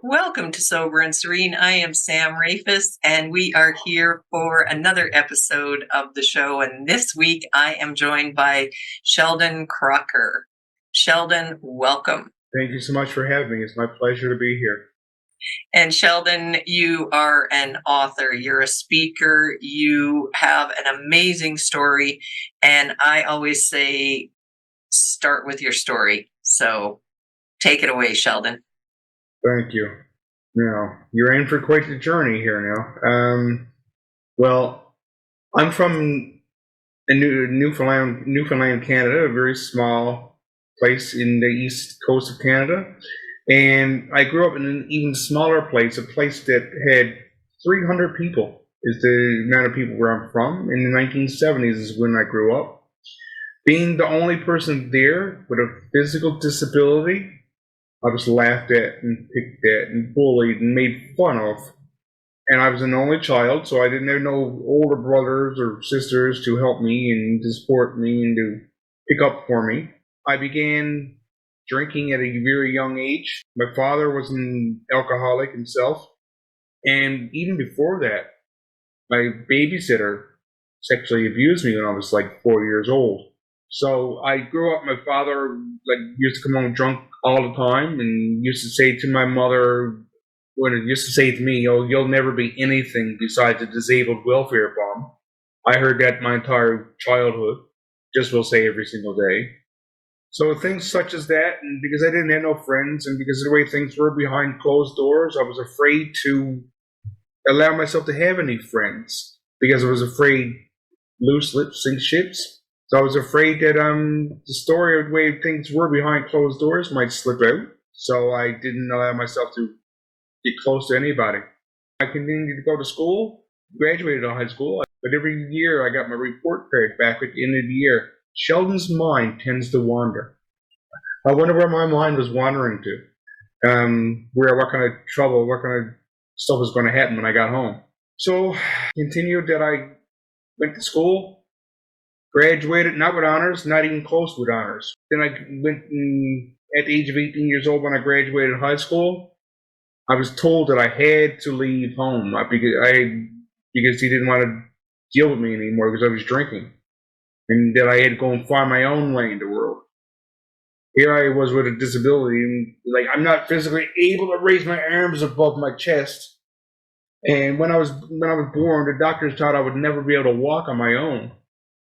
Welcome to Sober and Serene. I am Sam Rafoss, and we are here for another episode of the show. And this week, I am joined by Sheldon Crocker. Sheldon, welcome. Thank you so much for having me. It's my pleasure to be here. And Sheldon, you are an author. You're a speaker. You have an amazing story. And I always say, start with your story. So take it away, Sheldon. Thank you. Now, you're in for quite the journey here now. Well, I'm from Newfoundland, Canada, a very small place in the east coast of Canada. And I grew up in an even smaller place, a place that had 300 people is the amount of people where I'm from. In the 1970s is when I grew up. Being the only person there with a physical disability, I was laughed at and picked at and bullied and made fun of. And I was an only child, so I didn't have no older brothers or sisters to help me and to support me and to pick up for me. I began drinking at a very young age. My father was an alcoholic himself. And even before that, my babysitter sexually abused me when I was like 4 years old. So I grew up, my father used to come home drunk all the time and used to say to my mother, when it used to say to me, "Oh, you'll never be anything besides a disabled welfare bum." I heard that my entire childhood, just will say every single day. So things such as that, and because I didn't have no friends and because of the way things were behind closed doors, I was afraid to allow myself to have any friends because I was afraid loose lips sink ships. So I was afraid that the story of the way things were behind closed doors might slip out. So I didn't allow myself to get close to anybody. I continued to go to school, graduated out of high school, but every year I got my report card back at the end of the year. Sheldon's mind tends to wander. I wonder where my mind was wandering to. What kind of trouble, what kind of stuff was going to happen when I got home. So continued that I went to school. Graduated, not with honors, not even close with honors. Then I went at the age of 18 years old when I graduated high school. I was told that I had to leave home because he didn't want to deal with me anymore because I was drinking. And that I had to go and find my own way in the world. Here I was with a disability, and I'm not physically able to raise my arms above my chest. And when I was born, the doctors thought I would never be able to walk on my own.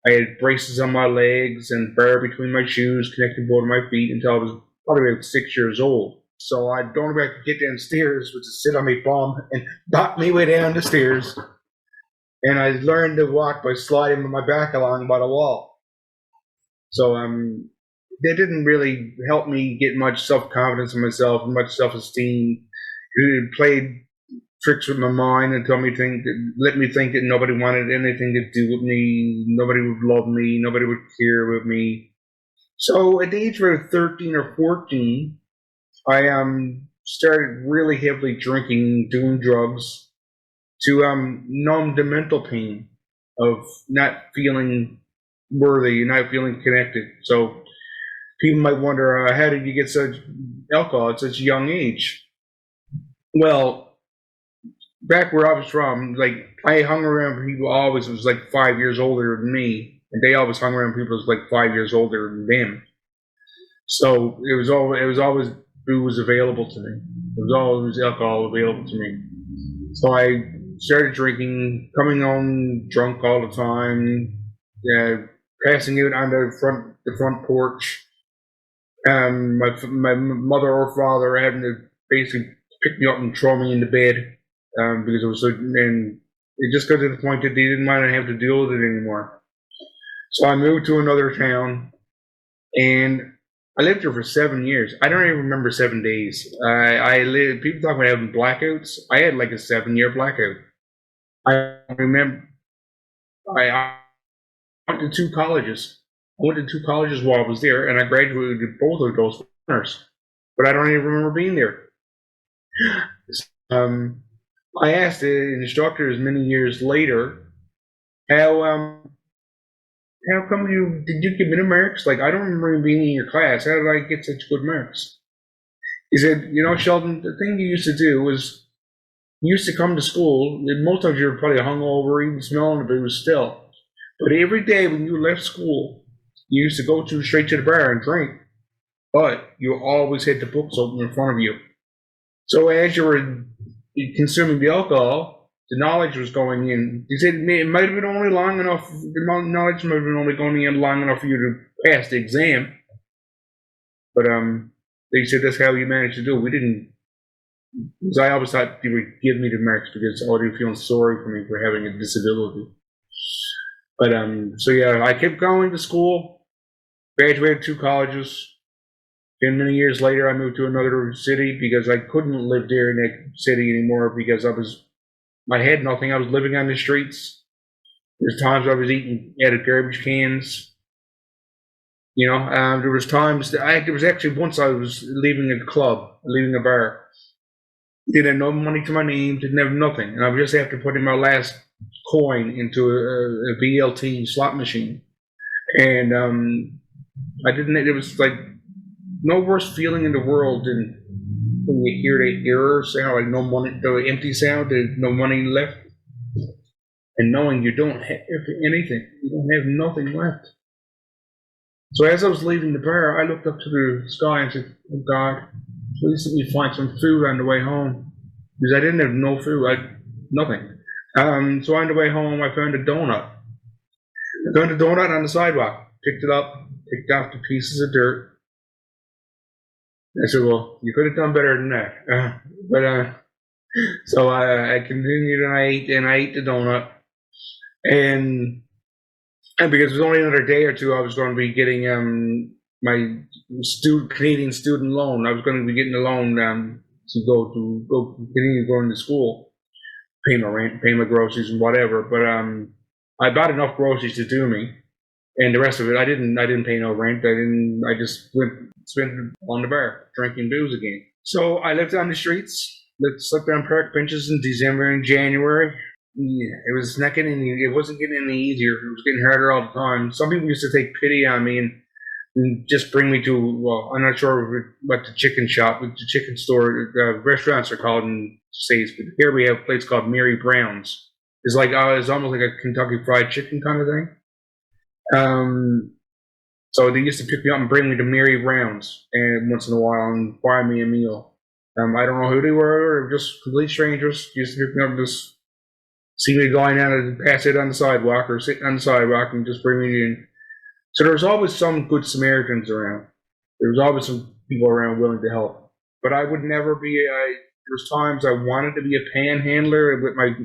I had braces on my legs and bar between my shoes, connecting both of my feet until I was probably about 6 years old. So I don't know if I could get downstairs, which is sit on my bum and knock me way down the stairs. And I learned to walk by sliding with my back along by the wall. So that didn't really help me get much self-confidence in myself and much self-esteem. It played tricks with my mind and let me think that nobody wanted anything to do with me, nobody would love me, nobody would care with me. So at the age of 13 or 14, I started really heavily drinking, doing drugs to numb the mental pain of not feeling worthy, not feeling connected. So people might wonder, how did you get such alcohol at such a young age? Well, back where I was from, I hung around people always was 5 years older than me, and they always hung around people who was 5 years older than them. So it was always booze available to me. It was always alcohol available to me. So I started drinking, coming home drunk all the time, passing out on the front porch. My mother or father having to basically pick me up and throw me into bed. Because it was and it just got to the point that they didn't want to have to deal with it anymore. So I moved to another town, and I lived there for 7 years. I don't even remember 7 days. People talk about having blackouts. I had a 7-year blackout. I remember I went to two colleges. I went to two colleges while I was there, and I graduated both of those honors. But I don't even remember being there. I asked the instructors many years later, how come did you get good marks? I don't remember being in your class. How did I get such good marks? He said, Sheldon, the thing you used to do was you used to come to school, and most times you were probably hungover, even smelling the booze still. But every day when you left school, you used to go straight to the bar and drink. But you always had the books open in front of you. So as you were consuming the alcohol, the knowledge was going in. He said it might have been only long enough, the knowledge might have been only going in long enough for you to pass the exam. But they said that's how you managed to do it. We didn't, because I always thought they would give me the marks because they were feeling sorry for me for having a disability. But so yeah, I kept going to school, graduated 2 colleges. Then many years later, I moved to another city because I couldn't live there in that city anymore because I had nothing. I was living on the streets. There's times I was eating out of garbage cans. There was times there was actually once I was leaving a club, leaving a bar. Didn't have no money to my name, didn't have nothing, and I was just after putting my last coin into a VLT slot machine, and I didn't. It was like no worse feeling in the world than when you hear the error sound, like no money, the empty sound, there's no money left, and knowing you don't have anything, you don't have nothing left. So as I was leaving the bar, I looked up to the sky and said, "Oh God, please let me find some food on the way home," because I didn't have no food, nothing. So on the way home, I found a donut. I found a donut on the sidewalk, picked it up, picked off the pieces of dirt. I said, "Well, you could have done better than that." So I continued and I ate the donut, and because it was only another day or two, I was going to be getting my Canadian student loan. I was going to be getting a loan to go continue going to school, pay my rent, pay my groceries and whatever. But I bought enough groceries to do me, and the rest of it I didn't pay no rent. I just spent on the bar drinking booze again. So I lived on the streets, slept on park benches in December and January. Yeah, it wasn't getting any easier. It was getting harder all the time. Some people used to take pity on me and just bring me to, well, I'm not sure what the chicken shop, the chicken store, restaurants are called in the States, but here we have a place called Mary Brown's. It's almost like a Kentucky Fried Chicken kind of thing. So they used to pick me up and bring me to Mary Brown's and once in a while and buy me a meal. I don't know who they were, or just complete strangers. Used to pick me up and just see me going down and pass it on the sidewalk or sitting on the sidewalk and just bring me in. So there was always some good Samaritans around. There was always some people around willing to help. But I would never be, there was times I wanted to be a panhandler with my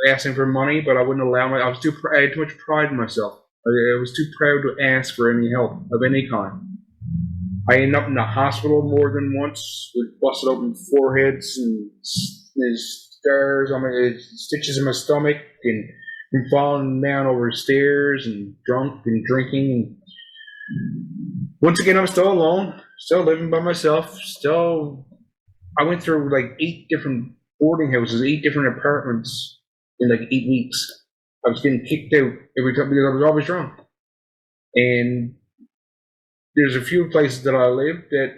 asking for money, but I wouldn't allow I had too much pride in myself. I was too proud to ask for any help of any kind. I ended up in the hospital more than once with busted open foreheads and scars on my stitches in my stomach and falling down over stairs and drunk and drinking. And once again, I'm still alone, still living by myself. I went through like 8 different boarding houses, 8 different apartments in like 8 weeks. I was getting kicked out every time because I was always drunk. And there's a few places that I lived that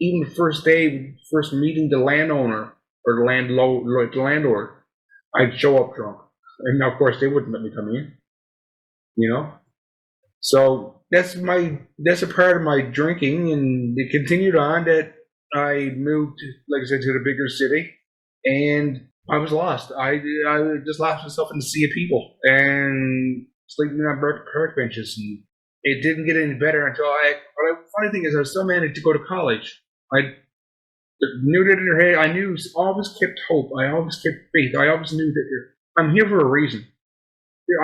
even the first day, first meeting the landowner or the landlord, I'd show up drunk. And of course they wouldn't let me come in, So that's a part of my drinking, and it continued on that I moved, like I said, to the bigger city, and I was lost. I just lost myself in the sea of people and sleeping on park benches, and it didn't get any better until But the funny thing is, I still managed to go to college. I knew that in her head. I knew, always kept hope. I always kept faith. I always knew that I'm here for a reason.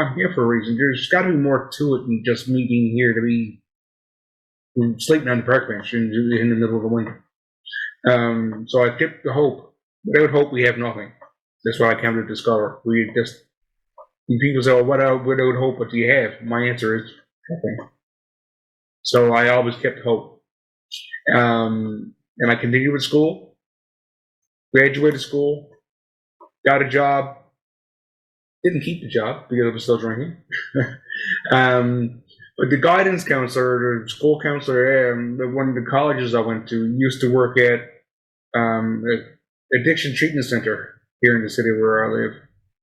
I'm here for a reason. There's got to be more to it than just me being here to be sleeping on the park bench in the middle of the winter. So I kept the hope. Without hope, we have nothing. That's what I came to discover. When people say, "Well, without hope, what do you have?" My answer is nothing. So I always kept hope. And I continued with school, graduated school, got a job, didn't keep the job because I was still drinking. But the guidance counselor, the school counselor, one of the colleges I went to used to work at addiction treatment center here in the city where I live,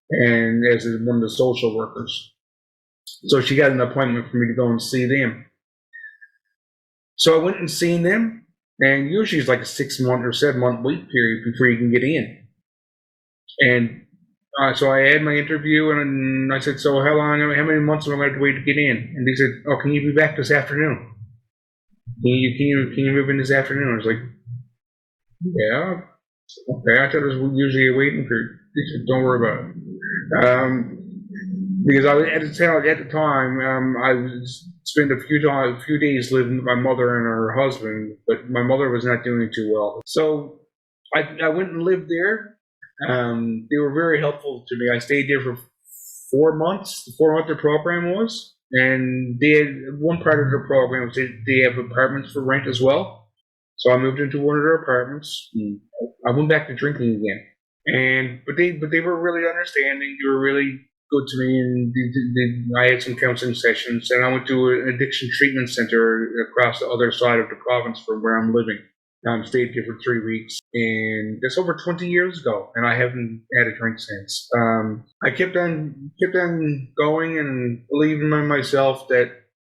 and as one of the social workers. So she got an appointment for me to go and see them. So I went and seen them, and usually it's like a 6-month or 7-month wait period before you can get in. And so I had my interview, and I said, "So how many months am I going to have to wait to get in?" And they said, "Oh, can you be back this afternoon? Can you move in this afternoon?" I was like, "Yeah, okay." I thought it was usually a waiting period. They said, "Don't worry about it." Because I was at the time, I was spent a few days living with my mother and her husband, but my mother was not doing too well. So I went and lived there. They were very helpful to me. I stayed there for 4 months. The 4-month program was, and they had one part of the program was they have apartments for rent as well. So I moved into one of their apartments. I went back to drinking again, but they were really understanding. They were really good to me, and I had some counseling sessions, and I went to an addiction treatment center across the other side of the province from where I'm living. Stayed there for 3 weeks, and that's over 20 years ago, and I haven't had a drink since. I kept on going and believing in myself that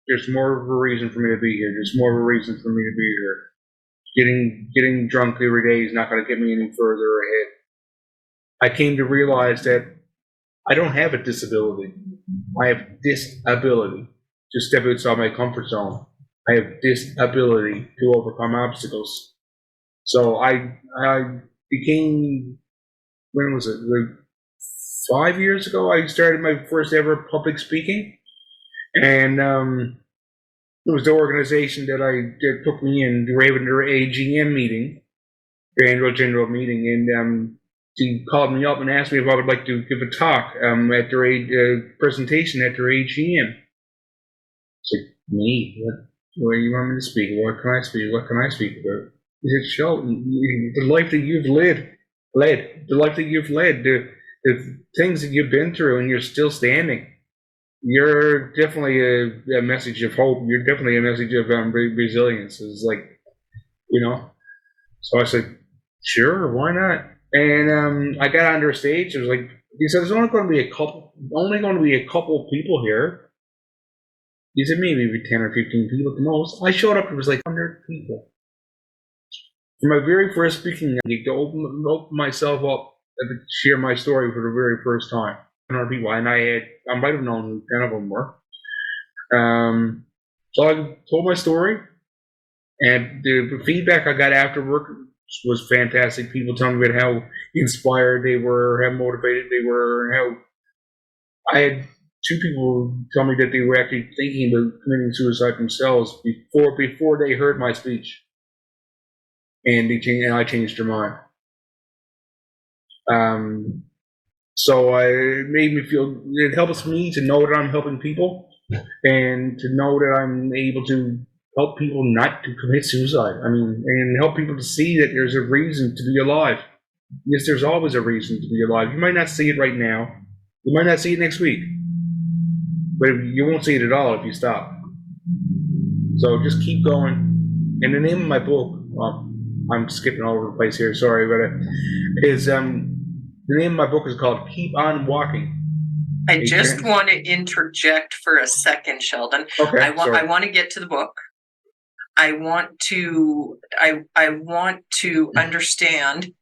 there's more of a reason for me to be here. There's more of a reason for me to be here. Getting drunk every day is not going to get me any further ahead. I came to realize that I don't have a disability. I have this ability to step outside my comfort zone. I have this ability to overcome obstacles. So I became, when was it? Like 5 years ago, I started my first ever public speaking. And it was the organization that took me in. They were having their AGM meeting, their annual general meeting, and he called me up and asked me if I would like to give a talk at their presentation at their AGM. It's like, me? What do you want me to speak? What can I speak? What can I speak about? He said, "Sheldon, the life that you've led, the things that you've been through, and you're still standing. You're definitely a message of hope. You're definitely a message of resilience." It's like, So I said, "Sure, why not?" And I got on their stage. It was like, he said, "There's only going to be a couple people here." He said, maybe 10 or 15 people at the most. I showed up, it was like 100 people. For my very first speaking gig, to open myself up and to share my story for the very first time. 100 people, and I might have known who 10 of them were. So I told my story, and the feedback I got afterward was fantastic. People telling me about how inspired they were, how motivated they were, and how I had 2 people tell me that they were actually thinking about committing suicide themselves before they heard my speech, and I changed their mind. So it made me feel, it helps me to know that I'm helping people, and to know that I'm able to help people not to commit suicide. And help people to see that there's a reason to be alive. Yes, there's always a reason to be alive. You might not see it right now. You might not see it next week. But you won't see it at all if you stop. So just keep going. And the name of my book, I'm skipping all over the place here, sorry, but the name of my book is called Keep On Walking. I just want to interject for a second, Sheldon. Okay, I want to get to the book. I want to understand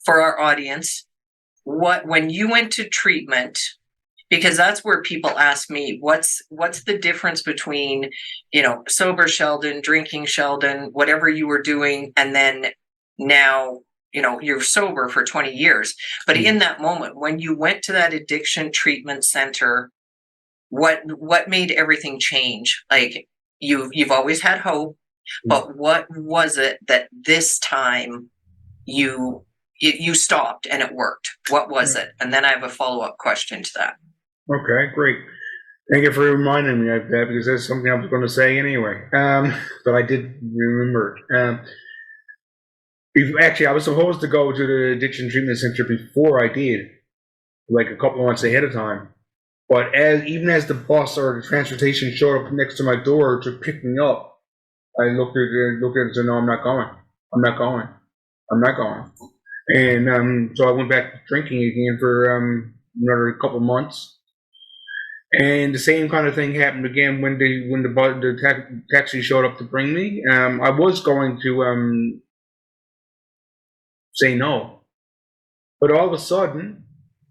for our audience when you went to treatment, because that's where people ask me, what's the difference between, sober Sheldon, drinking Sheldon, whatever you were doing, and then now, you're sober for 20 years. But in that moment, when you went to that addiction treatment center, what made everything change? Like, you've always had hope, but what was it that this time you stopped and it worked? What was it? And then I have a follow-up question to that. Okay, great. Thank you for reminding me of that, because that's something I was going to say anyway. But I did remember. Actually, I was supposed to go to the addiction treatment center before I did, like a couple of months ahead of time. But even as the bus or the transportation showed up next to my door to pick me up, I looked at it and said, "No, I'm not going. I'm not going." I'm not going. And so I went back to drinking again for another couple months. And the same kind of thing happened again when the taxi showed up to bring me. I was going to say no, but all of a sudden,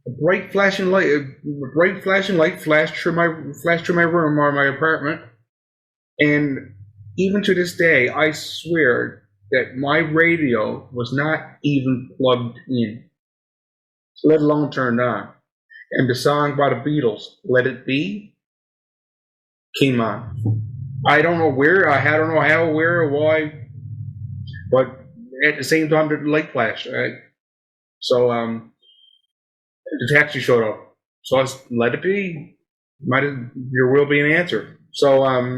a bright flashing light flashed through my room or my apartment. And even to this day, I swear that my radio was not even plugged in, let alone turned on. And the song by the Beatles, "Let It Be," came on. I don't know how, where, or why, but at the same time, the light flashed. Right? So the taxi showed up. So I was, let it be. There will be an answer. So I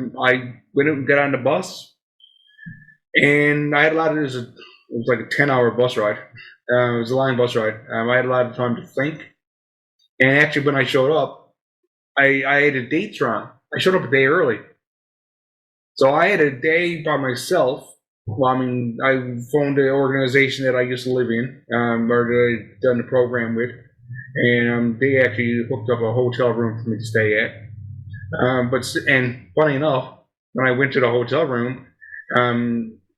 went and got on the bus, and I had it was like a 10-hour bus ride. It was a long bus ride. I had a lot of time to think. And actually, when I showed up, I had the dates wrong. I showed up a day early. So I had a day by myself. Well, I mean, I phoned the organization that I used to live in, or that I'd done the program with, and they actually hooked up a hotel room for me to stay at. And funny enough, when I went to the hotel room,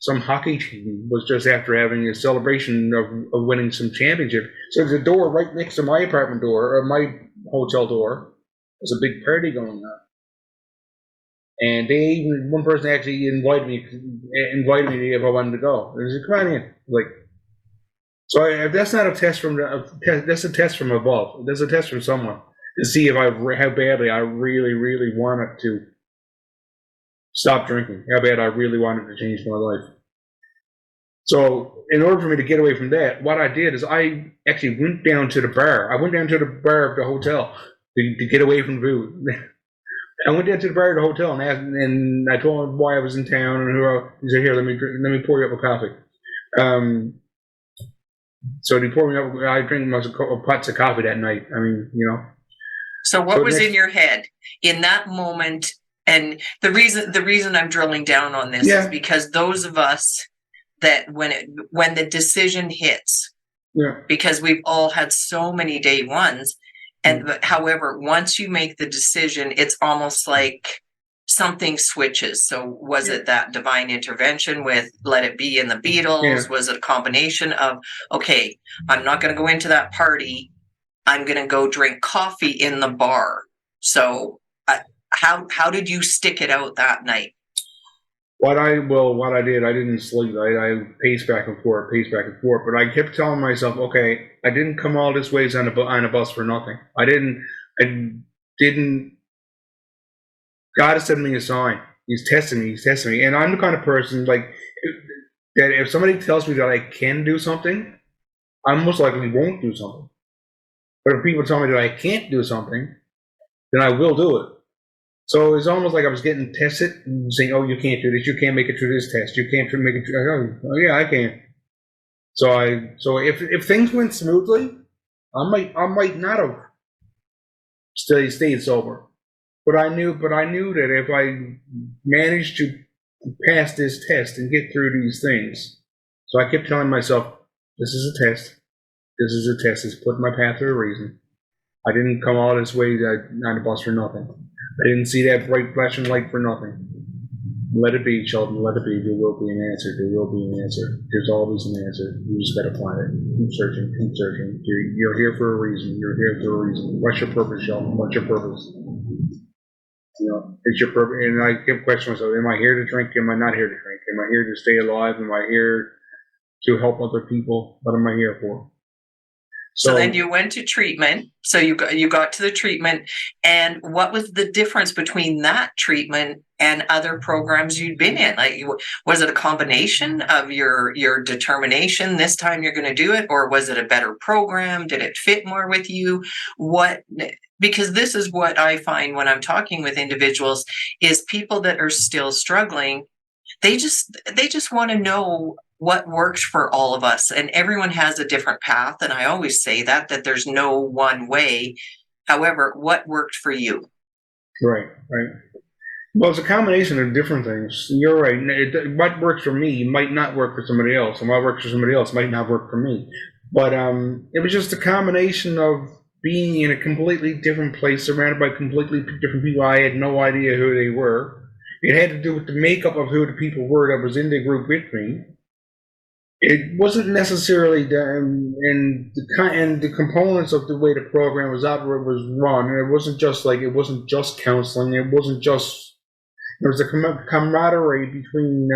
some hockey team was just after having a celebration of winning some championship. So there's a door right next to my apartment door, or my hotel door. There's a big party going on. And one person actually invited me if I wanted to go. They said, "Come on in." Like, so if that's not a test that's a test from above. That's a test from someone to see if how badly I really, really wanted to stop drinking. How bad I really wanted to change my life. So in order for me to get away from that, what I did is I actually went down to the bar. I went down to the bar of the hotel to get away from booze. I went down to the bar of the hotel and asked, and I told him why I was in town and he said, "Here, let me pour you up a coffee." So he poured me up. I drank pots of coffee that night. I mean, you know. So what was in your head in that moment? And the reason I'm drilling down on this is because those of us that when the decision hits, because we've all had so many day ones. And however, once you make the decision, it's almost like something switches. So was it that divine intervention with "Let It Be" and the Beatles? Yeah. Was it a combination of, okay, I'm not going to go into that party. I'm going to go drink coffee in the bar. So how did you stick it out that night? What I did, I didn't sleep. I paced back and forth, but I kept telling myself, okay, I didn't come all this ways on a bus for nothing. I didn't. God has sent me a sign. He's testing me, and I'm the kind of person like that. If somebody tells me that I can do something, I most likely won't do something. But if people tell me that I can't do something, then I will do it. So it's almost like I was getting tested and saying, "Oh, you can't do this. You can't make it through this test. You can't make it through." Oh, yeah, I can. So if things went smoothly, I might not have stayed sober. But I knew that if I managed to pass this test and get through these things, so I kept telling myself, "This is a test. This is a test. It's put in my path for a reason. I didn't come all this way on the bus for nothing. I didn't see that bright flashing light for nothing. Let it be, children. Let it be. There will be an answer. There will be an answer. There's always an answer. You just got to find it. Keep searching. Keep searching. You're here for a reason. You're here for a reason. What's your purpose, Sheldon? What's your purpose? You know, it's your purpose." And I kept questioning myself: Am I here to drink? Am I not here to drink? Am I here to stay alive? Am I here to help other people? What am I here for? So then you went to treatment. So you got to the treatment, and what was the difference between that treatment and other programs you'd been in? Like, was it a combination of your determination? This time you're going to do it, or was it a better program? Did it fit more with you? Because this is what I find when I'm talking with individuals is people that are still struggling. They just want to know what works for all of us, and everyone has a different path. And I always say that there's no one way. However, what worked for you? Right. Well, it's a combination of different things. You're right. What works for me might not work for somebody else, and what works for somebody else might not work for me. But it was just a combination of being in a completely different place, surrounded by completely different people. I had no idea who they were. It had to do with the makeup of who the people were that was in the group with me. It wasn't necessarily and the components of the way the program was operated was run. It wasn't just counseling. It wasn't just there was a camaraderie between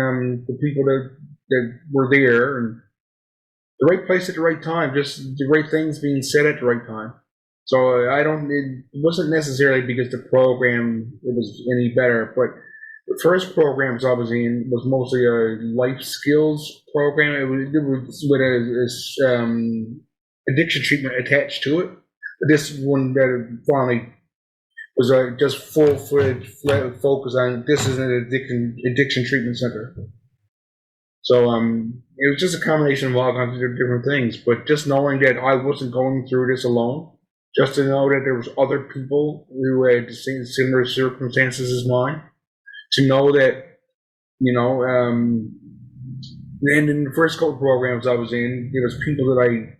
the people that were there, and the right place at the right time, just the right things being said at the right time. So it wasn't necessarily because the program it was any better, but the first programs I was in was mostly a life skills program. It was with addiction treatment attached to it. But this one that finally was just full-fledged focus on this is an addiction treatment center. So it was just a combination of all kinds of different things. But just knowing that I wasn't going through this alone, just to know that there was other people who had the same similar circumstances as mine, to know that, and in the first couple of programs I was in, there was people that I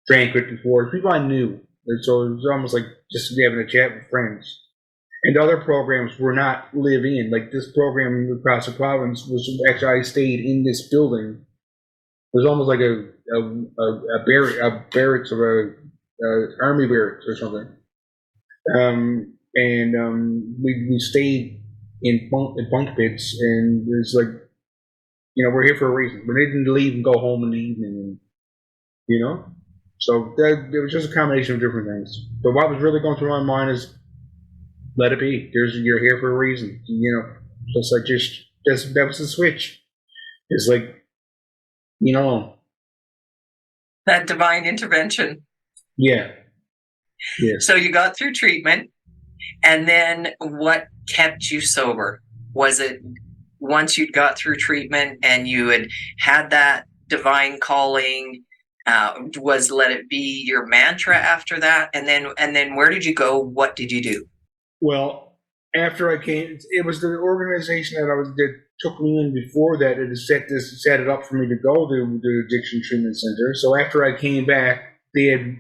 drank with before, people I knew. And so it was almost like just having a chat with friends. And the other programs were not live-in. Like this program across the province was actually I stayed in this building. It was almost like a barracks or a army barracks or something. We stayed in bunk beds, and it's like, we're here for a reason. We didn't leave and go home in the evening, So it was just a combination of different things. But what was really going through my mind is, let it be. You're here for a reason. Just like that was the switch. It's like, that divine intervention. Yeah. So you got through treatment, and then what kept you sober? Was it once you'd got through treatment and you had that divine calling? Was let it be your mantra after that? And then where did you go? What did you do? Well, after I came, it was the organization that took me in before that. It set it up for me to go to the addiction treatment center. So after I came back, they had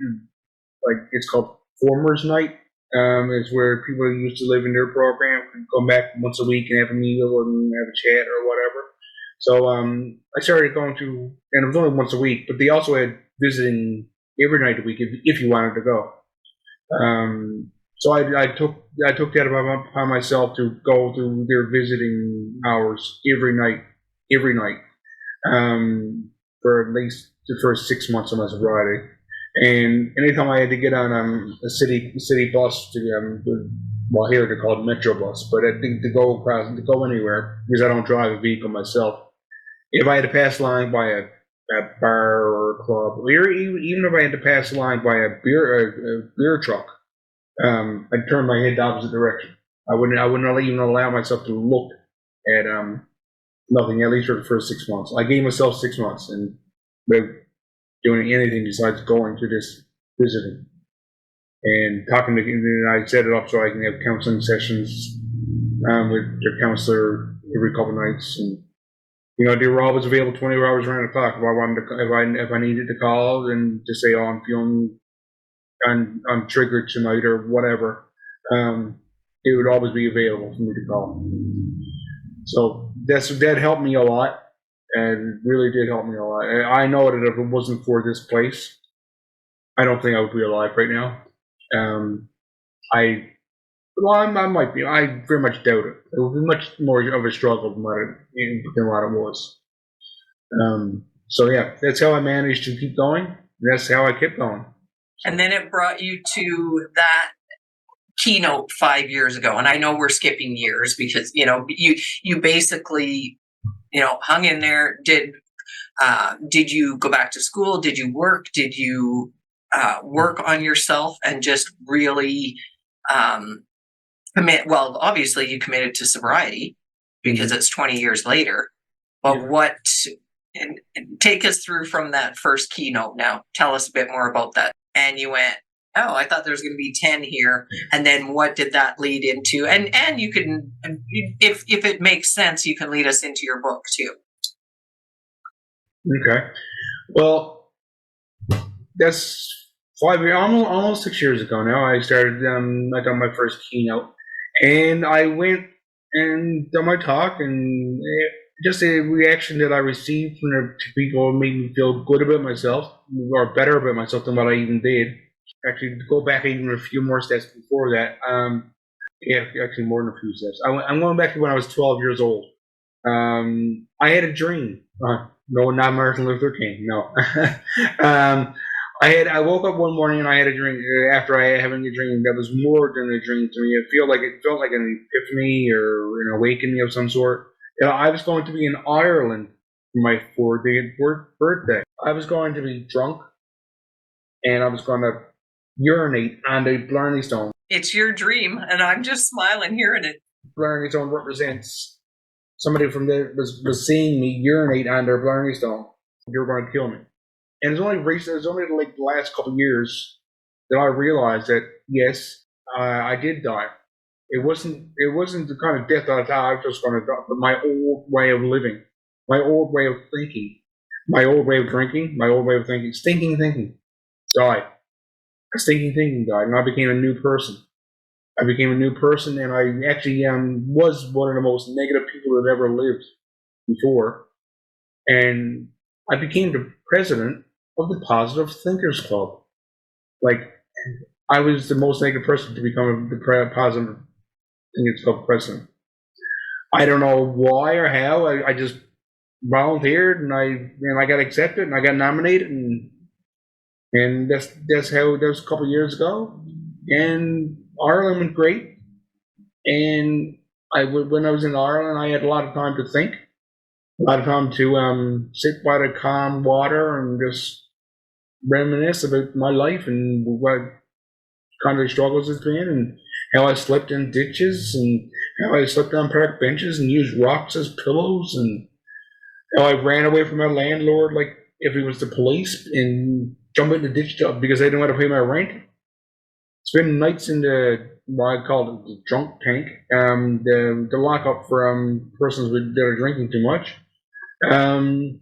it's called Formers Night. It's where people who used to live in their program could come back once a week and have a meal and have a chat or whatever. So I started going to, and it was only once a week, but they also had visiting every night a week if you wanted to go. So I took that upon myself to go to their visiting hours every night, for at least the first 6 months of my sobriety. And anytime I had to get on a city bus here they're called Metro bus, but I think to go anywhere, because I don't drive a vehicle myself. If I had to pass the line by a bar or a club, or even if I had to pass the line by a beer truck, I'd turn my head the opposite direction. I wouldn't even allow myself to look at nothing, at least for the first 6 months. I gave myself 6 months and without doing anything besides going to this visiting and talking to. And I set it up so I can have counseling sessions with your counselor every couple nights, and they were always available 24 hours around the clock. If I wanted to, if I needed to call and just say, "Oh, I'm feeling, I'm triggered tonight" or whatever, it would always be available for me to call. So that helped me a lot, and really did help me a lot. I know that if it wasn't for this place, I don't think I would be alive right now. I might be. I very much doubt it. It would be much more of a struggle than what it was. So yeah, that's how I managed to keep going. That's how I kept going. And then it brought you to that keynote 5 years ago. And I know we're skipping years because, you basically, hung in there. Did you go back to school? Did you work? Did you work on yourself and just really commit? Well, obviously you committed to sobriety because it's 20 years later. But take us through from that first keynote now. Tell us a bit more about that. And you went, Oh, I thought there was going to be 10 here. And then what did that lead into? And you can, if it makes sense, you can lead us into your book too. Okay. Well, that's almost 6 years ago now. I started, I got my first keynote, and I went and done my talk, and just a reaction that I received from the people made me feel good about myself, or better about myself than what I even did. Actually, to go back even a few more steps before that, actually more than a few steps. I'm going back to when I was 12 years old. I had a dream. No, not Martin Luther King. No. I woke up one morning and I had a dream. After I had having a dream that was more than a dream to me, it felt like an epiphany or an awakening of some sort. I was going to be in Ireland for my 40th birthday. I was going to be drunk, and I was going to urinate on the Blarney Stone. It's your dream, and I'm just smiling hearing it. Blarney Stone represents somebody from there was seeing me urinate on their Blarney Stone. They were going to kill me. And it's only like the last couple of years that I realized that yes, I did die. It wasn't the kind of death that I thought I was just going to die, but my old way of living, my old way of thinking, my old way of drinking, my old way of thinking, stinking thinking, died. Stinking thinking died, and I became a new person. I became a new person, and I actually was one of the most negative people that ever lived before. And I became the president of the Positive Thinkers Club. Like, I was the most negative person to become the Positive Thinkers Club president. I don't know why or how. I just volunteered, and I got accepted, and I got nominated, and that's how that was a couple of years ago. And Ireland went great. And when I was in Ireland, I had a lot of time to think, a lot of time to sit by the calm water and just reminisce about my life and what kind of struggles it's been, and how I slept in ditches, and how I slept on park benches and used rocks as pillows, and how I ran away from my landlord like if he was the police and jumped in the ditch because I didn't want to pay my rent. Spend nights in what I call the drunk tank, the lockup for persons that are drinking too much. And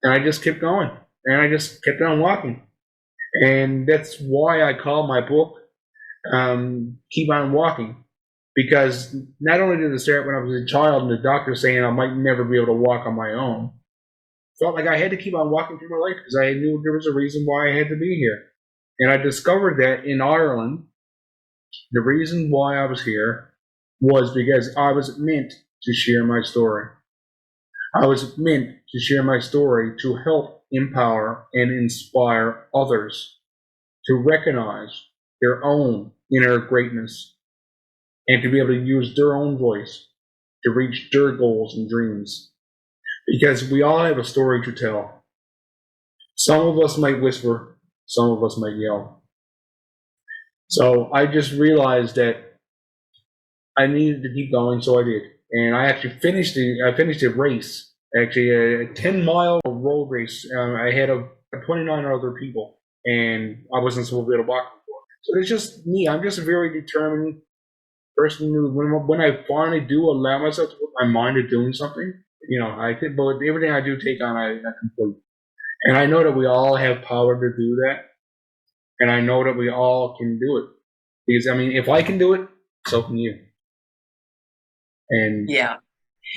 I just kept going, and I just kept on walking. And that's why I call my book Keep On Walking. Because not only did it start when I was a child and the doctor saying I might never be able to walk on my own, felt like I had to keep on walking through my life because I knew there was a reason why I had to be here. And I discovered that in Ireland, the reason why I was here was because I was meant to share my story. I was meant to share my story to help empower and inspire others to recognize their own inner greatness and to be able to use their own voice to reach their goals and dreams. Because we all have a story to tell. Some of us might whisper, some of us might yell. So I just realized that I needed to keep going, so I did. And I actually finished a race, actually a 10-mile road race ahead of 29 other people, and I wasn't supposed to be able to walk before. So it's just me. I'm just a very determined person who, when I finally do allow myself to put my mind to doing something, but everything I do take on, I complete. And I know that we all have power to do that. And I know that we all can do it. Because, if I can do it, so can you. And yeah.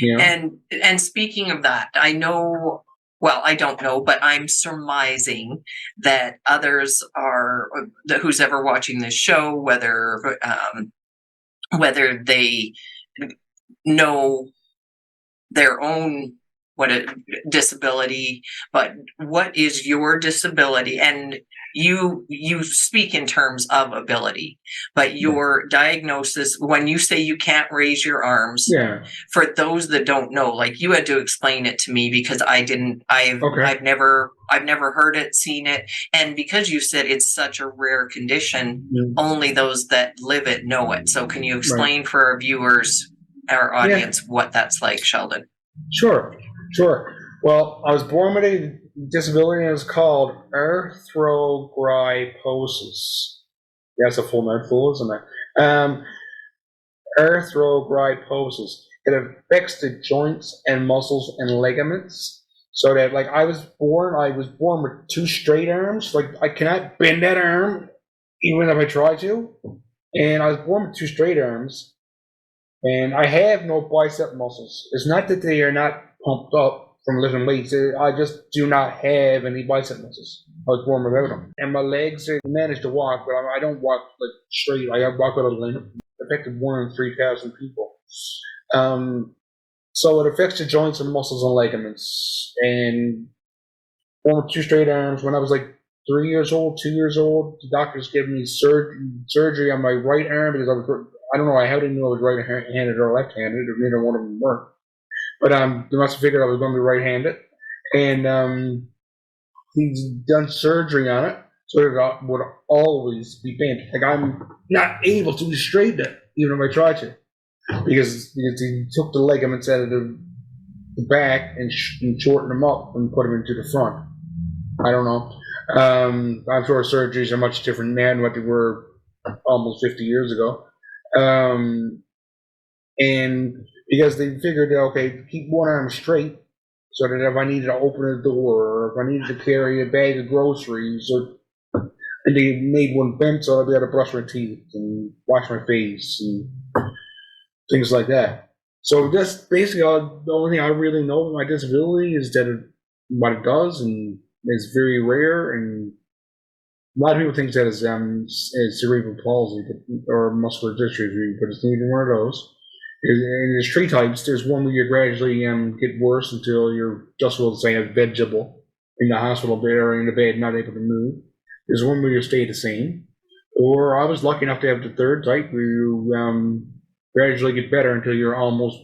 And speaking of that, I don't know, but I'm surmising that others who's ever watching this show, whether they know their own disability, but what is your disability? And you speak in terms of ability, but your diagnosis, when you say you can't raise your arms, for those that don't know, like, you had to explain it to me because I've never heard it, seen it, and because you said it's such a rare condition, only those that live it know it. So can you explain for our viewers, our audience, what that's like, Sheldon? Sure. Well, I was born with a disability, and it's called arthrogryposis. That's a full mouthful, isn't it? Arthrogryposis. It affects the joints and muscles and ligaments. So that, like, I was born with two straight arms. Like, I cannot bend that arm even if I try to. And I was born with two straight arms. And I have no bicep muscles. It's not that they are not pumped up from lifting weights. I just do not have any bicep muscles. I was born without them. And my legs, I managed to walk, but I don't walk like straight. I walk with a limp. It affected 1 in 3,000 people. So it affects the joints and muscles and ligaments. And born with two straight arms. When I was like 3 years old, 2 years old, the doctors gave me surgery on my right arm because I don't know how they knew I was right-handed or left-handed, or neither one of them worked. But they must have figured I was going to be right-handed. And he's done surgery on it, so that I would always be bent. Like, I'm not able to straighten it, even if I try to. Because he took the ligaments out of the back and shortened them up and put them into the front. I don't know. I'm sure surgeries are much different now than what they were almost 50 years ago. And because they figured, okay, keep one arm straight, so that if I needed to open a door, or if I needed to carry a bag of groceries, and they made one bent so I'd be able to brush my teeth and wash my face and things like that. So that's basically the only thing I really know of my disability is that what it does, and it's very rare, and a lot of people think that it's cerebral palsy or muscular dystrophy, but it's neither one of those. And there's three types. There's one where you gradually get worse until you're just able to say invaluable in the hospital bed or in the bed, not able to move. There's one where you stay the same. Or I was lucky enough to have the third type, where you gradually get better until you're almost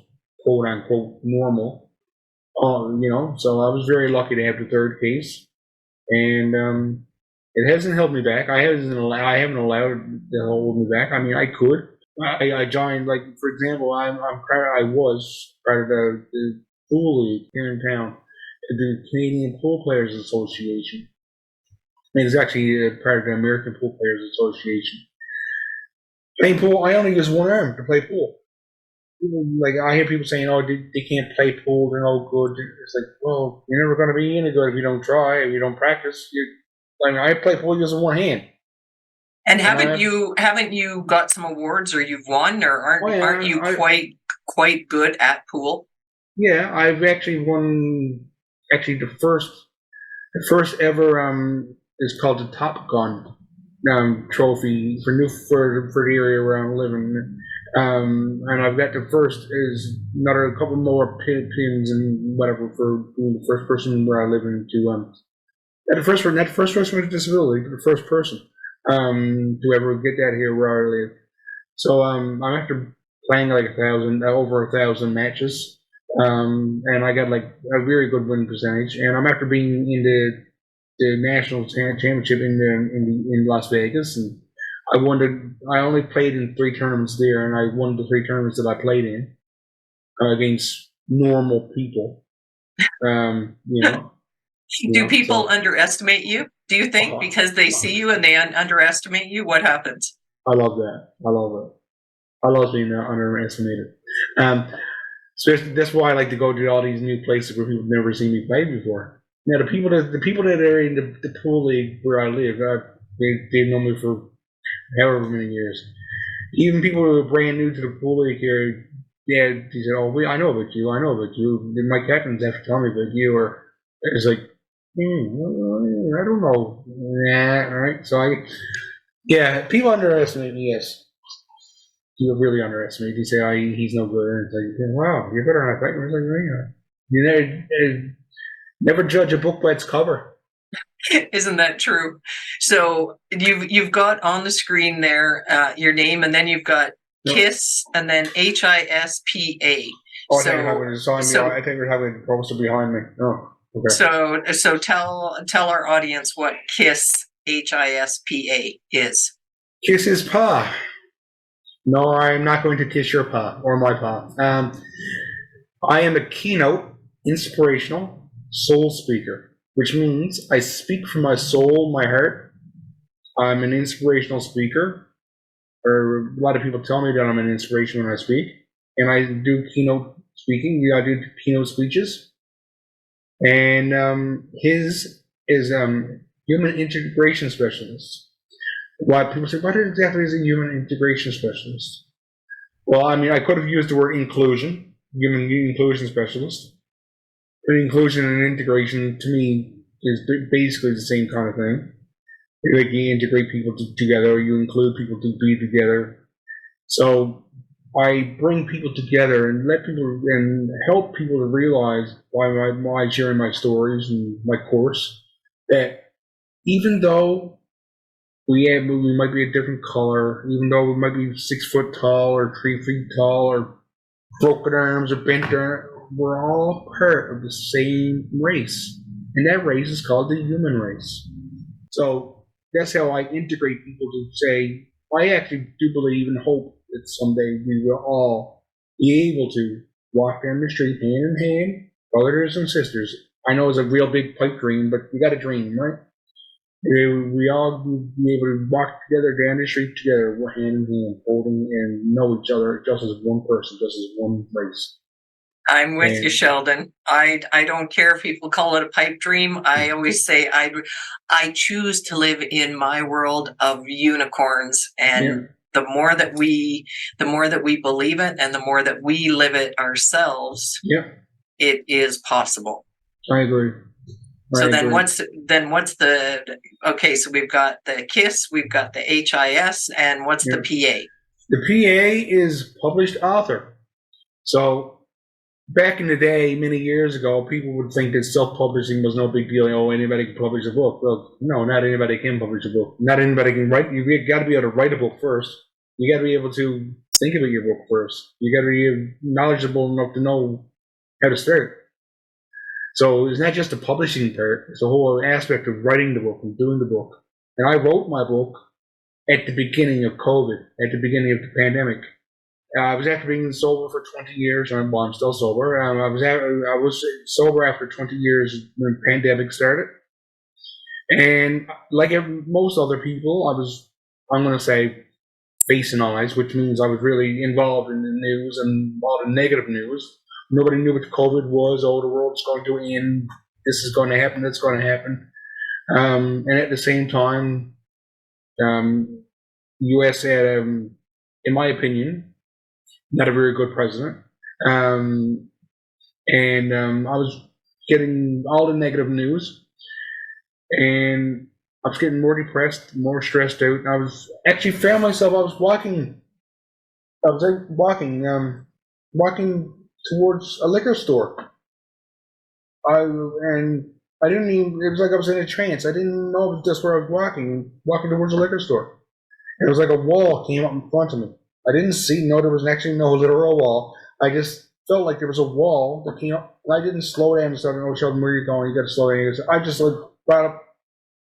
quote unquote normal. So I was very lucky to have the third case, and it hasn't held me back. I haven't allowed it to hold me back. I mean, I could. I joined, like, for example, I was part of the pool league here in town, the Canadian Pool Players Association. And it's actually part of the American Pool Players Association. Playing pool, I only use one arm to play pool. Like, I hear people saying, "Oh, they can't play pool; they're no good." It's like, well, you're never going to be any good if you don't try, if you don't practice. I play pool using one hand. And haven't you got some awards, or you've won, or aren't you quite good at pool? Yeah, I've actually won. Actually, the first ever is called the Top Gun trophy for the area where I'm living. And I've got the first is a couple more pins and whatever for being the first person where I live in to not the first person with a disability, but the first person to ever get that here where I live. So I'm after playing like over 1,000 matches, and I got like a very good win percentage, and I'm after being in the national championship in Las Vegas, and I only played in 3 tournaments there, and I won the 3 tournaments that I played in against normal people. Do people underestimate you? Do you think because they see you and they underestimate you? What happens? I love that. I love being underestimated. So that's why I like to go to all these new places where people have never seen me play before. Now, the people that are in the pool league where I live, they've known me for however many years. Even people who are brand new to the pool league here, yeah, they said, "Oh, I know about you. My captains have to tell me about you." Or it's like, I don't know. All right. So people underestimate me. Yes, people really underestimate. They say, "He's no good." And it's like, wow, you're better than I thought. You never judge a book by its cover. Isn't that true? So you've got on the screen there your name, and then you've got KISS, and then HISPA. Oh, I think we're having a poster behind me. Oh, okay. So tell our audience what KISS HISPA is. KISS is pa. No, I'm not going to kiss your pa or my pa. I am a keynote, inspirational soul speaker, which means I speak from my soul, my heart, I'm an inspirational speaker, or a lot of people tell me that I'm an inspiration when I speak, and I do keynote speaking. I do keynote speeches, and his is human integration specialist. Why people say, what exactly is a human integration specialist? Well, I mean, I could have used the word inclusion, human inclusion specialist. But inclusion and integration, to me, is basically the same kind of thing. Like you integrate people together, or you include people to be together. So I bring people together and let people and help people to realize why I sharing my stories and my course, that even though we might be a different color, even though we might be 6 foot tall or 3 feet tall or broken arms or bent arms, we're all part of the same race. And that race is called the human race. So that's how I integrate people to say, I actually do believe and hope that someday we will all be able to walk down the street hand in hand, brothers and sisters. I know it's a real big pipe dream, but we got a dream, right? We all be able to walk together down the street together, hand in hand, holding and know each other just as one person, just as one race. I'm with you, Sheldon. I don't care if people call it a pipe dream. I always say I choose to live in my world of unicorns, and the more that we believe it, and the more that we live it ourselves, it is possible. I agree. So then what's the, okay, so we've got the KISS, we've got the HIS, and what's the PA? The PA is published author. So back in the day, many years ago, people would think that self-publishing was no big deal. Oh, anybody can publish a book. Well, no, not anybody can publish a book. Not anybody can write. You've got to be able to write a book first. You got to be able to think about your book first. You got to be knowledgeable enough to know how to start. So it's not just the publishing part, it's the whole aspect of writing the book and doing the book. And I wrote my book at the beginning of COVID, at the beginning of the pandemic. I was after being sober for 20 years, well, I'm still sober. I was sober after 20 years when the pandemic started. And like most other people, I'm going to say, facing eyes, which means I was really involved in the news and a lot of negative news. Nobody knew what COVID was. Oh, the world's going to end. This is going to happen. That's going to happen. And at the same time, U.S. had, in my opinion, not a very good president. And I was getting all the negative news. And I was getting more depressed, more stressed out. I was actually found myself, I was walking towards a liquor store. I didn't even, it was like I was in a trance. I didn't know it was just where I was walking towards a liquor store. It was like a wall came up in front of me. I didn't there was actually no literal wall. I just felt like there was a wall that came up, and I didn't slow down and started, oh, Sheldon, where are you going? You got to slow down. I just brought up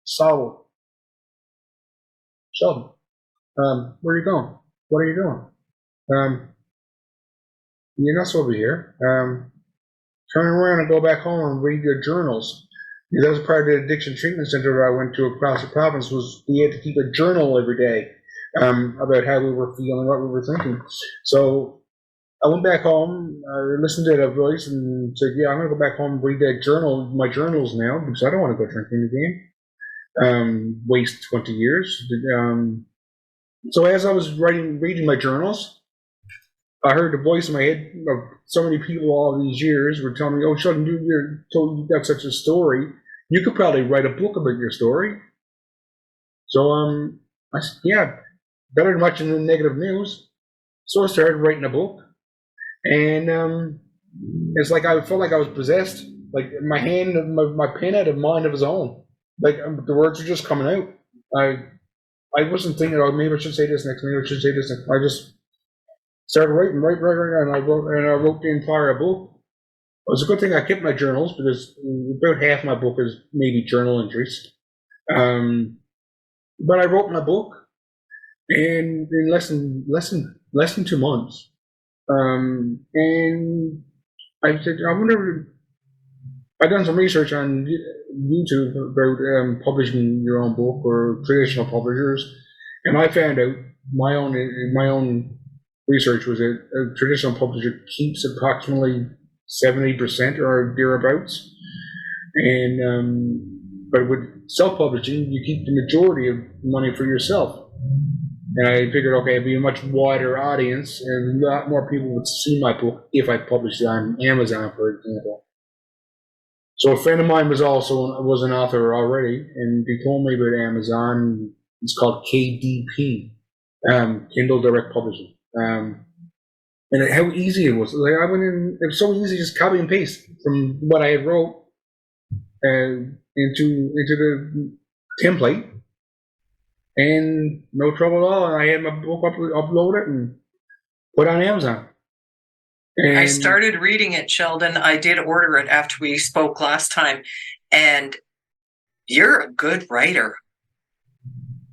solid. Sheldon, where are you going? What are you doing? You're not sober here. Turn around and go back home and read your journals. That was part of the addiction treatment center I went to across the province. Was we had to keep a journal every day about how we were feeling, what we were thinking. So I went back home, listened to that voice, and said, "Yeah, I'm going to go back home and read that journal, my journals now, because I don't want to go drinking again. Waste 20 years." So as I was reading my journals, I heard the voice in my head of so many people all these years were telling me, "Oh, Sheldon, you've got such a story. You could probably write a book about your story." So I said, "Yeah, better than watching the negative news." So I started writing a book, and it's like I felt like I was possessed. Like my pen had a mind of its own. Like the words were just coming out. I wasn't thinking, "Oh, maybe I should say this next. Maybe I should say this next." I just started writing, and I wrote the entire book. It was a good thing I kept my journals, because about half my book is maybe journal entries. But I wrote my book, and in less than 2 months, and I said, I wonder I've done some research on YouTube about publishing your own book or traditional publishers, and I found out my own research was that a traditional publisher keeps approximately 70% or thereabouts, and but with self-publishing, you keep the majority of money for yourself. And I figured, okay, it'd be a much wider audience, and a lot more people would see my book if I published it on Amazon, for example. So a friend of mine was an author already, and he told me about Amazon. It's called KDP, Kindle Direct Publishing, and how easy it was. Like I went in, it was so easy, just copy and paste from what I had wrote into the template, and no trouble at all. And I had my book uploaded and put on Amazon. And I started reading it, Sheldon. I did order it after we spoke last time, and you're a good writer.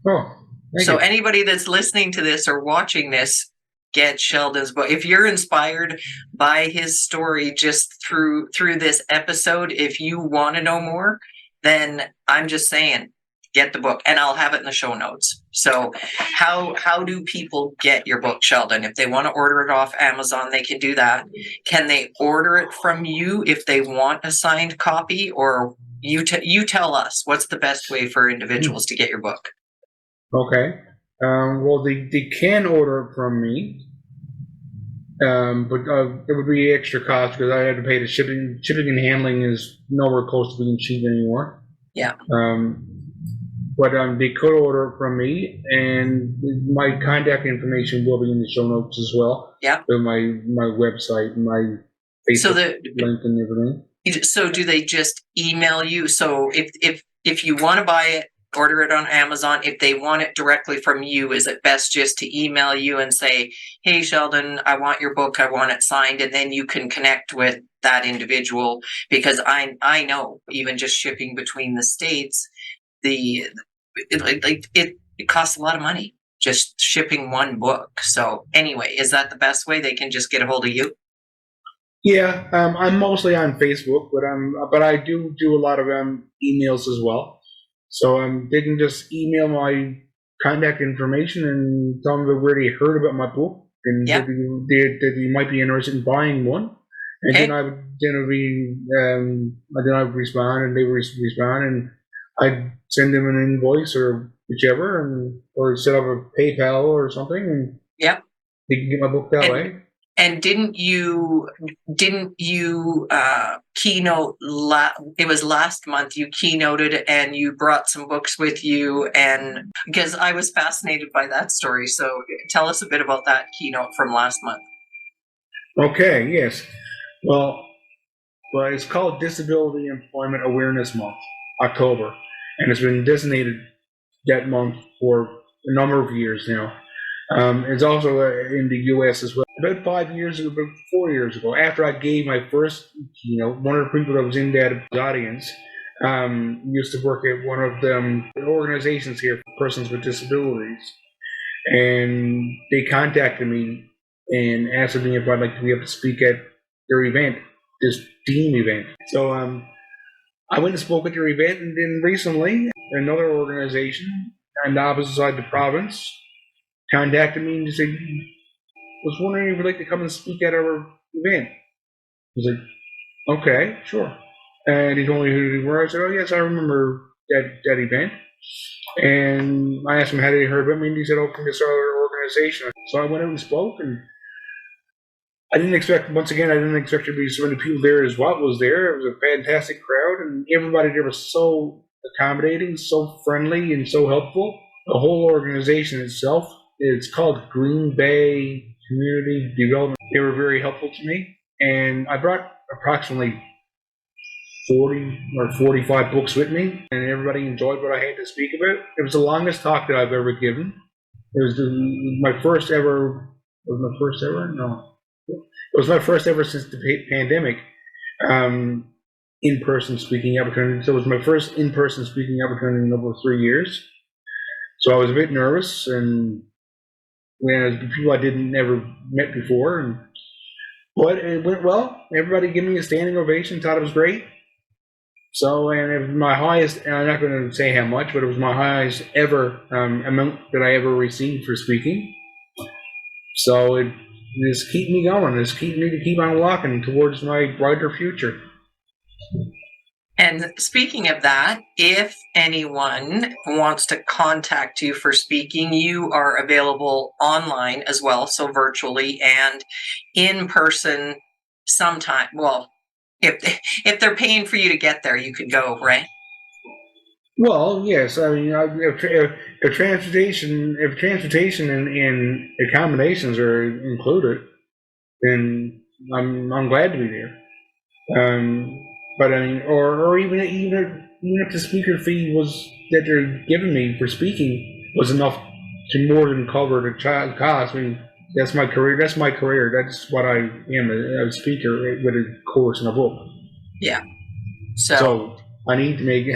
Oh, so anybody that's listening to this or watching this, get Sheldon's book. If you're inspired by his story just through this episode, if you want to know more, then I'm just saying, get the book, and I'll have it in the show notes. So how do people get your book, Sheldon? If they want to order it off Amazon, they can do that. Can they order it from you if they want a signed copy? Or you tell us, what's the best way for individuals to get your book? Okay. Well, they can order it from me, but it would be extra cost because I had to pay the shipping. Shipping and handling is nowhere close to being cheap anymore. Yeah. But they could order it from me, and my contact information will be in the show notes as well. Yeah. So my website, and my Facebook link, and everything. So do they just email you? So if you want to buy it, order it on Amazon. If they want it directly from you, is it best just to email you and say, hey, Sheldon, I want your book, I want it signed, and then you can connect with that individual? Because I know even just shipping between the states, it costs a lot of money just shipping one book. So anyway, is that the best way? They can just get a hold of you? Yeah, I'm mostly on Facebook, but I do a lot of emails as well. So they can just email my contact information and tell them where they heard about my book and that they might be interested in buying one. And then I would respond, and they would respond, and I'd send them an invoice or whichever, or set up a PayPal or something, and they can get my book that way. And didn't you keynote? It was last month. You keynoted and you brought some books with you, and because I was fascinated by that story. So tell us a bit about that keynote from last month. Okay. Yes. Well, it's called Disability Employment Awareness Month, October, and it's been designated that month for a number of years now. It's also in the U.S. as well. About 4 years ago, after I gave my first keynote, one of the people that was in that audience used to work at one of the organizations here for persons with disabilities, and they contacted me and asked me if I'd like to be able to speak at their event, this team event. So I went and spoke at their event, and then recently another organization on the opposite side of the province contacted me and said, was wondering if you'd like to come and speak at our event. I was like, okay, sure. And he told me who they were. I said, oh, yes, I remember that event. And I asked him how they heard about me, and he said, oh, from this other organization. So I went out and spoke, and I didn't expect there to be so many people there as what was there. It was a fantastic crowd, and everybody there was so accommodating, so friendly, and so helpful. The whole organization itself, it's called Green Bay Community Development. They were very helpful to me, and I brought approximately 40 or 45 books with me, and everybody enjoyed what I had to speak about. It was the longest talk that I've ever given. It was my first ever. Was my first ever? No, it was my first ever since the pandemic. In-person speaking opportunity. So it was my first in-person speaking opportunity in over 3 years. So I was a bit nervous, and when people I didn't never met before, but it went well. Everybody gave me a standing ovation, thought it was great. So, and it was my highest, and I'm not going to say how much, but it was my highest ever amount that I ever received for speaking. So it just keep me going. It's keep me to keep on walking towards my brighter future. And speaking of that, if anyone wants to contact you for speaking, you are available online as well, so virtually and in person sometime. Well, if they're paying for you to get there, you could go, right? Well, yes. I mean, if transportation and accommodations are included, then I'm glad to be there. But I mean, or even if the speaker fee was that they're giving me for speaking was enough to more than cover the cost. I mean, that's my career. That's my career. That's what I am, a speaker with a course and a book. Yeah. So I need to make.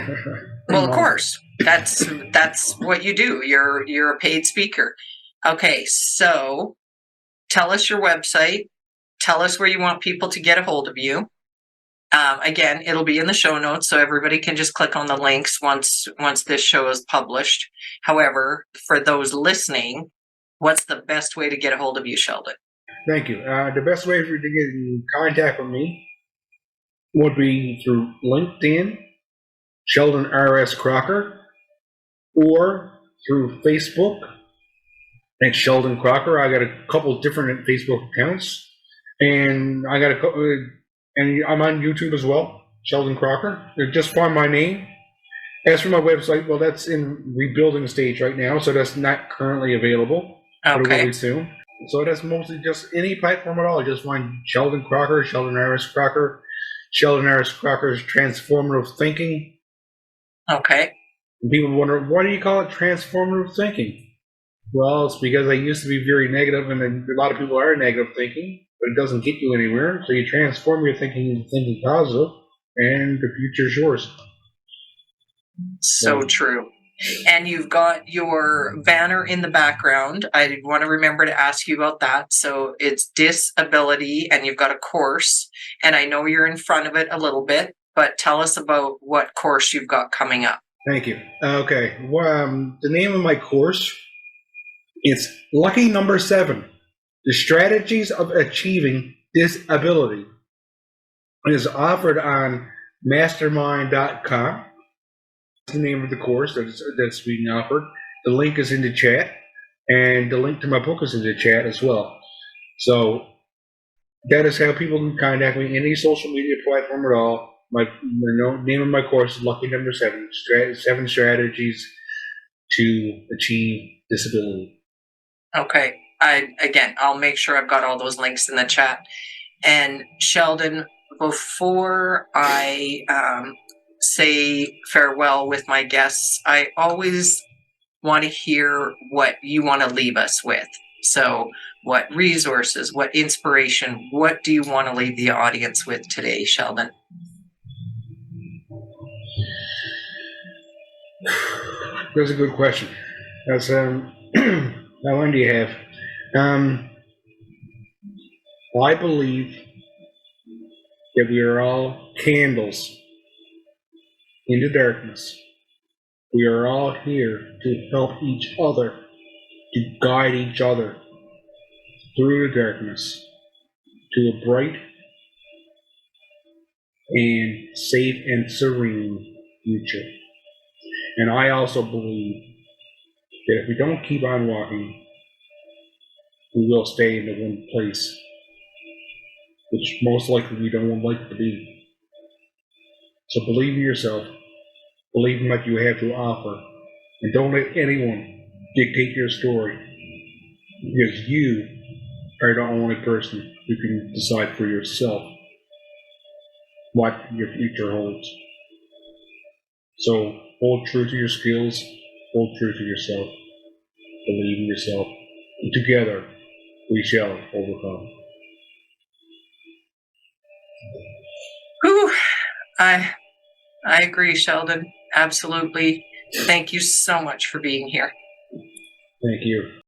Well, of course, that's what you do. You're a paid speaker. Okay, so tell us your website. Tell us where you want people to get a hold of you. Again, it'll be in the show notes, so everybody can just click on the links once this show is published. However, for those listening, what's the best way to get a hold of you, Sheldon? Thank you. The best way for you to get in contact with me would be through LinkedIn, Sheldon R.S. Crocker, or through Facebook at Sheldon Crocker. I got a couple different Facebook accounts, and I got and I'm on YouTube as well, Sheldon Crocker. Just find my name. As for my website, well, that's in rebuilding stage right now, so that's not currently available. Okay. But it will be soon. So that's mostly just any platform at all. Just find Sheldon Crocker, Sheldon R.S. Crocker, Sheldon R.S. Crocker's transformative thinking. Okay. And people wonder, why do you call it transformative thinking? Well, it's because I used to be very negative, and a lot of people are negative thinking, but it doesn't get you anywhere. So you transform your thinking into thinking positive, and the future's yours. So true. And you've got your banner in the background. I want to remember to ask you about that. So it's disability, and you've got a course, and I know you're in front of it a little bit, but tell us about what course you've got coming up. Thank you. Okay. Well, the name of my course is Lucky Number 7, The Strategies of Achieving Disability. It is offered on mastermind.com. That's the name of the course that's being offered. The link is in the chat, and the link to my book is in the chat as well. So that is how people can contact me, any social media platform at all. My name of my course is Lucky Number 7, 7 Strategies to Achieve Disability. Okay. I'll make sure I've got all those links in the chat. And Sheldon, before I say farewell with my guests, I always want to hear what you want to leave us with. So what resources, what inspiration, what do you want to leave the audience with today, Sheldon? That's a good question. That's how long do you have? I believe that we are all candles in the darkness. We are all here to help each other, to guide each other through the darkness to a bright and safe and serene future. And I also believe that if we don't keep on walking, we will stay in the one place, which most likely we don't like to be. So believe in yourself, believe in what you have to offer, and don't let anyone dictate your story, because you are the only person who can decide for yourself what your future holds. So hold true to your skills, hold true to yourself, believe in yourself, and together we shall overcome. Whew. I agree, Sheldon. Absolutely. Thank you so much for being here. Thank you.